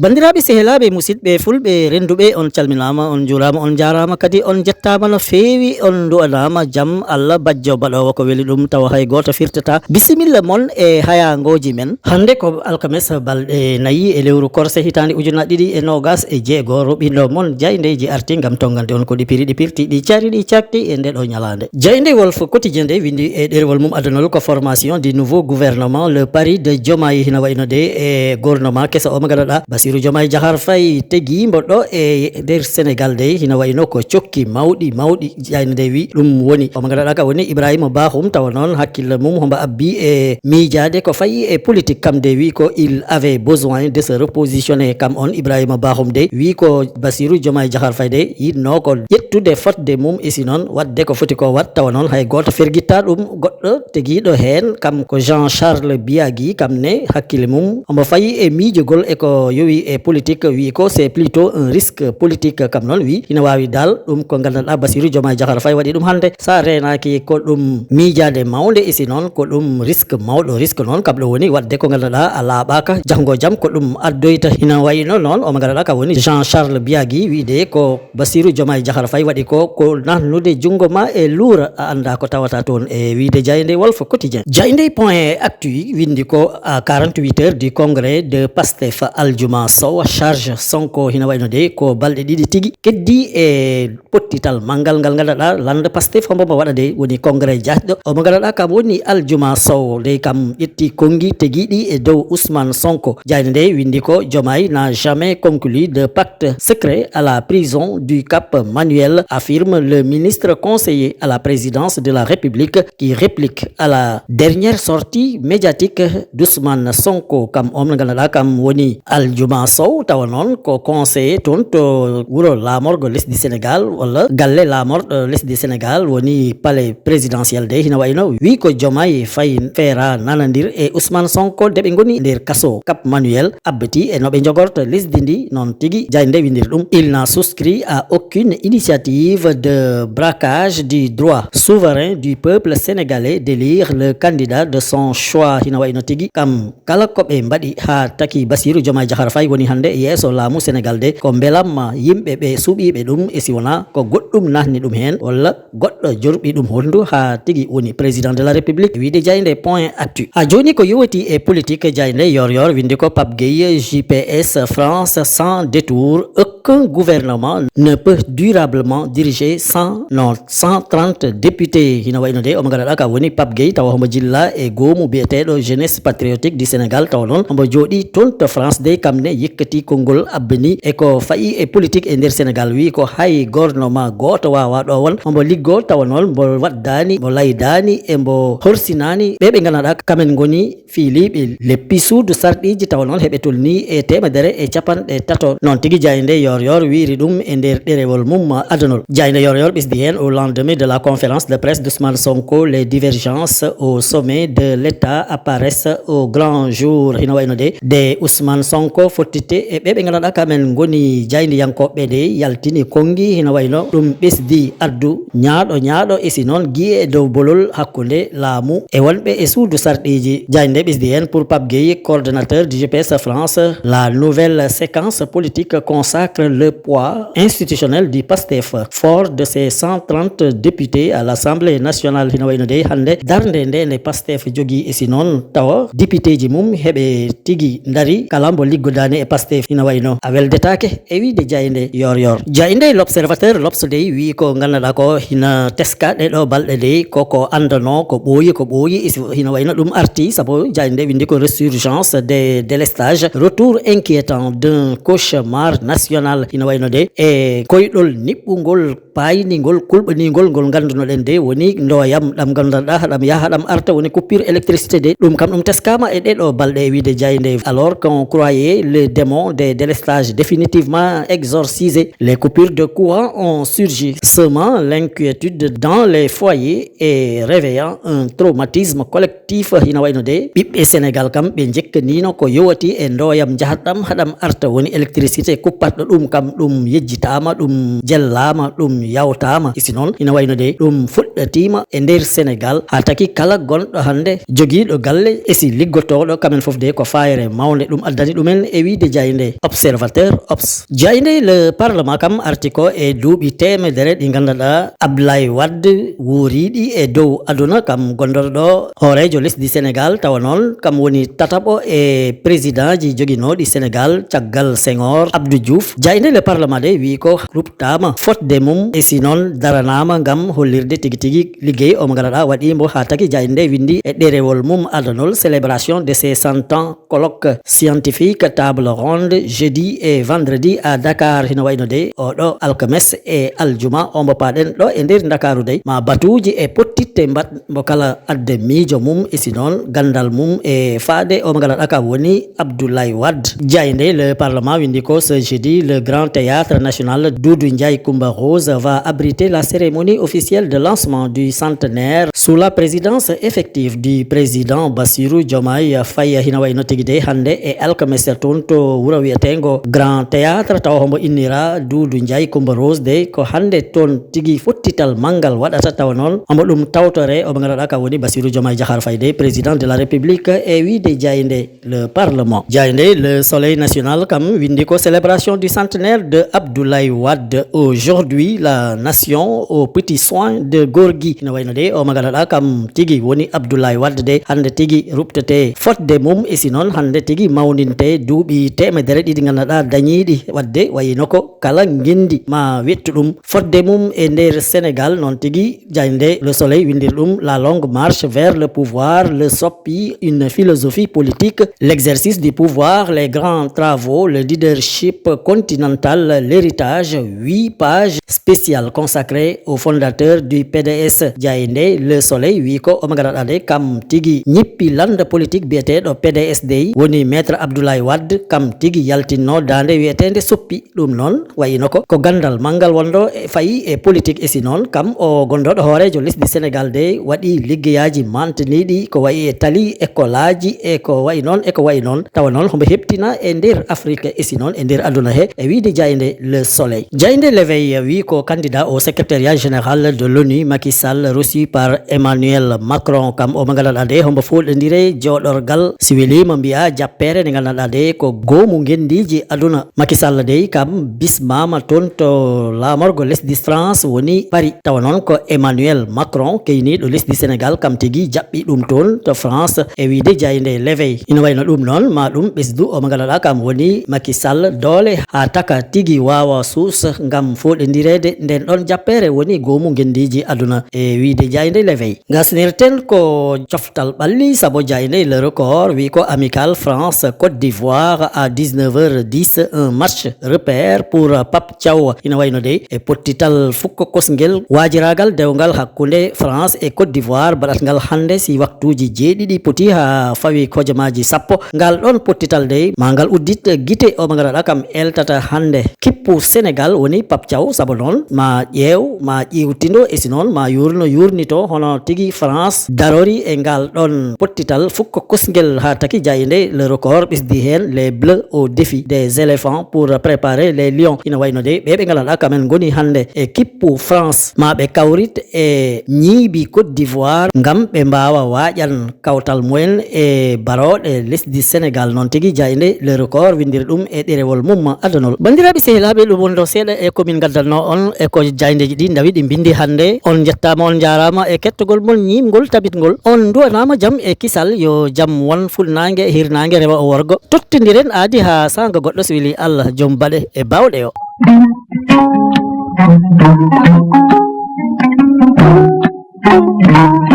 bandiraɓe sehlaɓe musidɓe fulɓe renduɓe on calminama on jurama on jarama kadi on jettama no fewi on du'anama jaam Allah bajjo baɗowo ko weeli ɗum tawa hay goto firtata bisimilla moon e hayangoji men hande ko alkames balɗe 4 e lewru korse hitande ujunnaje 2026 roɓindo moon jaydeji arti gam tongande on ko ɗipiri ɗipirti ɗi cari ɗi cakti e ndeɗo ñalande jayde wolf quotidien nde windi e ɗerewol mum adanol ko formation du nouveau gouvernement le pari de Diomaye hina wayno de e gouvernement kesa o magaɗaɗa Bassirou Diomaye Diakhar Faye tegi mboɗɗo e nder Sénégal de hina wayno ko cokki mawɗi jayno de wi ɗum woni o magaɗaɗa ka woni Ibrahima Bakhoum tawa noon hakkille mum homba abbi e miijade ko fayi e politique kam de wi ko il avait besoin de se repositionner kam on Ibrahima Bakhoum de wi ko Bassirou Diomaye Diakhar Faye de yinno ko ƴettude fotde mum isi noon wadde ko foti ko wat tawa noon hay goto ferguitta ɗum goɗɗo teguiɗo hen kam ko Jean Charles Biagui kam ne hakkille mum omo fayi e miijogol e ko yowi e politique wi ko c'est plutôt un risque politique kam noon wi ina wawi dal ɗum ko gandanɗa Bassirou Diomaye Diakhar Faye waɗi ɗum hande sa renaki ko ɗum miijade mawde isi noon ko ɗum risque mawɗo risque noon kam ɗo woni wadde ko gandanɗa a laaɓaka janggo jaam ko ɗum addoyta hina wayno noon omo gandanɗa ka woni Jean Charles Biagui wiide ko Bassirou Diomaye Diakhar Faye waɗi ko nannude junggo ma e luura a anda ko tawata toon e wiide jayde Walf Quotidien jayde point actu windi ko à 48 heures du congrès de Pastef aljuma sow charge Sonko hina wayno de ko balɗe ɗiɗi tigui keddi e pottital mangal ngal ganduɗa lande Pastef hombo waɗa de woni congrès jasɗo omo ganduɗa kam woni aljuma sow de kam ƴetti kongi teguiɗi e dow Ousmane Sonko jayde nde windi ko Diomaye n'a jamais conclu de pacte secret à la prison du Cap Manuel, affirme le ministre conseiller à la présidence de la République qui réplique à la dernière sortie médiatique d'Ousmane Sonko kam om ganduɗa kam woni aljuma sow tawa noon ko conseiller toon to wuro lamorgo lesdi Sénégal walla galle lamorɗo lesdi Sénégal woni palais présidentiel de hina wayno wi ko Diomaye Faye feera nanadir e Ousmane Sonko de ɓe goni nder kaso Cap Manuel abbati e noɓe jogorto lesdi ndi noon tigui jayde windir ɗum il n'a souscrit à aucune initiative de braquage du droit souverain du peuple sénégalais d'élire le candidat de son choix hina wayno tigui kam kala koɓe mbaɗi ha taki Bassirou Diomaye Diakhar Faye woni hande yeeso laamu Sénégal de ko beelamma yimɓe ɓe suuɓiɓe ɗum e si wona ko goɗɗum nahni ɗum hen walla goɗɗo jorɓi ɗum hondu ha tigui woni président de la république wiide jayde point actu ha joni ko yowiti e politique jayde yor windi ko Pape Gueye JPS France sans détour aucun gouvernement ne peut durablement diriger sans 130 députés hina wayno de omo ganduɗa ka woni Pape Gueye tawa homo jilla e goomu biyeteɗo jeunesse patriotique du Sénégal tawa noon omo jooɗi toon to France de kam ne yekkati konngol abbani e ko fayi e politique e nder Sénégal wi ko hay gouvernement goto wawa ɗo won omo liggo tawa noon mbo waddani mbo laydani e mbo horsinani ɓe ganduɗa kamen goni fiiliɓe leppi suudu sarɗiji tawa noon heɓe tolni e temedere e capanɗe tato noon tigui jayde yor wiri ɗum e nder ɗerewol mum adanol jayde yor ɓesdi hen au lendemain de la conférence de presse d'Ousmane Sonko les divergences au sommet de l'État apparaissent au grand jour hina wayno de Ousmane Sonko fottite e ɓe ganduɗa kamen goni jayde yankoɓe de yaltini kongi hina wayno ɗum ɓesdi addu ñaaɗo isi noon guiye e dow bolol hakkude laamu e wonɓe e suudu sarɗiji jayde ɓesdi hen pour Pape Gueye coordonnateur du GPS France la nouvelle séquence politique consacre le poids institutionnel du PASTEF fort de ses 130 députés à l'Assemblée nationale hina wayno de hande darde nde PASTEF jogui isi noon tawa député ji mum heɓe tigui dari kala mbo liggodani e PASTEF hina wayno a weldetake e wiide jayde yor jayde l'observateur l'Obs de wi ko ganduɗa ko hina teska ɗeɗo balɗe de koko andano ko ɓooyi hina wayno ɗum arti saabu jayde windi ko resurgence des délestages retour inquiétant d'un cauchemar national hina wayno de e koyɗol niɓɓugol paynigol kulɓanigol ngol gandunoɗen de woni ndoyam ɗam ganduɗa haɗam yaha haɗam arta woni coupure électricité de ɗum kam ɗum teskama e ɗeɗo balɗe e wiide jayde. Alors qu'on croyait le démon des délestages définitivement exorcisé, les coupures de courant ont surgi, semant l'inquiétude dans les foyers et réveillant un traumatisme collectif hina wayno de ɓiɓɓe Sénégal kam ɓe jekkanino ko yowati e ndoyam jahatɗam haɗam arta woni électricité kuppatɗo ɗum kam ɗum yejjitama ɗum jellama ɗum yawtama isi noon ina wayno de ɗum fuɗɗatima e nder Sénégal ha taki kala gonɗo hande joguiɗo galle esi liggotoɗo kamen foof de ko fayre mawde ɗum addani ɗumen e wiide jayde observateur ops jayde le parlement kam arti ko e duuɓi temedere ɗi ganduɗa Abdoulaye Wade wuriɗi e dow aduna kam gondoɗo ɗo hoorejo lesdi Sénégal tawa noon kam woni tataɓo e président ji joguinoɗi Sénégal caggal Senghor Abdou Diouf jayde le parlement de wi ko ruɓtama fotde mum e si noon daranama gam hollirde tigui tigui liggey omo ganduɗa waɗimo ha taki jayde windi e ɗerewol mum adanol célébration de ses 100 ans colloque scientifique table ronde jeudi et vendredi à Dakar hino wayno de oɗo alkames e aljuma ombo paɗen ɗo e nder Dakaru dey ma batuji e pottitte mbat mo kala adde miijo mum e si noon gandal mum e faade omo ganduɗa kam woni Abdoulaye Wade jayde le parlement windi ko ce jeudi le grand théâtre national Doudou Ndiaye Coumba Rose va abriter la cérémonie officielle de lancement du centenaire sous la présidence effective du président Bassirou Diomaye Faye hina wayno tigui de hande e alkames toon to wuro wiyetengo grand théâtre taw hombo innira Doudou Ndiaye Coumba Rose de ko hande toon tigui fottital mangal waɗata tawa noon omo ɗum tawtore omo ganduɗa ka woni Bassirou Diomaye Diakhar Faye de président de la République e wiide jayde le parlement jayde le soleil national kam windi ko célébration du centenaire de Abdoulaye Wade aujourd'hui la nation au petit soin de Gorgui no wayno de omo ganduɗa kam tigui woni Abdoulaye Wade de hande tigui ruptete fotde mum e si noon hande tigui mawdinte duuɓi temedere ɗiɗi ganduɗa dañiɗi wadde wayno ko kala gendi ma wettu ɗum fotde mum e nder Sénégal noon tigui jayde le soleil windir ɗum la longue marche vers le pouvoir le soppi une philosophie politique l'exercice du pouvoir les grands travaux le leadership continental l'héritage 8 pages spéciales consacrées au fondateur du PDS jayde le soleil wi ko omo ganduɗa de kam tigui ñippi lande politique biyeteɗo PDS dey woni maître Abdoulaye Wade kam tigui yaltinno dande wiyetede soppi ɗum noon wayino ko gandal mangal wonɗo e fayi e politique e si noon kam o gonɗoɗo hoorejo lesdi Sénégal de waɗi liggeyaji mantiniɗi ko wayi e tali école aji e ko wayi noon tawa noon hombo heptina e nder Afrique e si noon e nder aduna he e wiide jayde le soleil jayde l'éveil wi ko candidat au secrétariat général de l'ONU Macky Sall reçu par Emmanuel Macron kam omo ganduɗa de hombo folɗodire joɗorgal si welima mbiya jappere nde ganduɗa de ko goomu gendiji aduna Macky Sall de kam bismama toon to lamorgo lesdi France woni Paris tawa noon ko Emmanuel Macron keyniɗo lesdi Sénégal kam tigui jaɓɓi ɗum toon to France e wiide jayde l'éveil ina wayno ɗum noon ma ɗum ɓesdu omo ganduɗa kam woni Macky Sall doole ha taka tigui wawa suus gam foɗodirede nden ɗon jappere woni goomu gendiji aduna e wiide jayde l'éveil gasnirten ko coftal ɓalli saabu jayde le record wi ko amical France Côte d'Ivoire à 19h10 un match repère pour Pape Thiaw ina wayno de e pottital fukko kosguel wajiragal dewgal hakkude France e Côte d'Ivoire baɗatgal hande si waktuji jeeɗiɗi poti ha fawi hojamaji sappo ngal ɗon pottital de ma ngal uddit guite omo ganduɗa kam eltata hande kippu Sénégal woni Pape Thiaw saabu noon ma ƴeew ma ƴiwtindo e si noon ma yurnito hono tigui France darori e ngal ɗon pottital fukko kosguel ha taki jayde le record ɓesdi hen les bleus au défi des éléphants pour préparer les lions ina wayno de ɓe ganduɗa kamen goni hande e kippu France ma ɓe kawrit e ñiibi Côte d'Ivoire gam ɓe mbawa waƴan kawtal mumen e baroɗe lesdi Sénégal noon tigui jayde le record windir ɗum e ɗerewol mum adanol bandiraɓe sehilaɓe ɗum wonɗo seeɗa e komin gaddanno on e ko jaydeji ɗi dawi ɗi bindi hande on jettama on jarama e kettogol mon ñimgol tabitgol on duwanama jaam e kisal yo jaam won fulnangue hirnangue rewa o worgo tottidiren aadi ha sanga goɗɗo so weeli Allah joom baɗe e bawɗe o Thank you.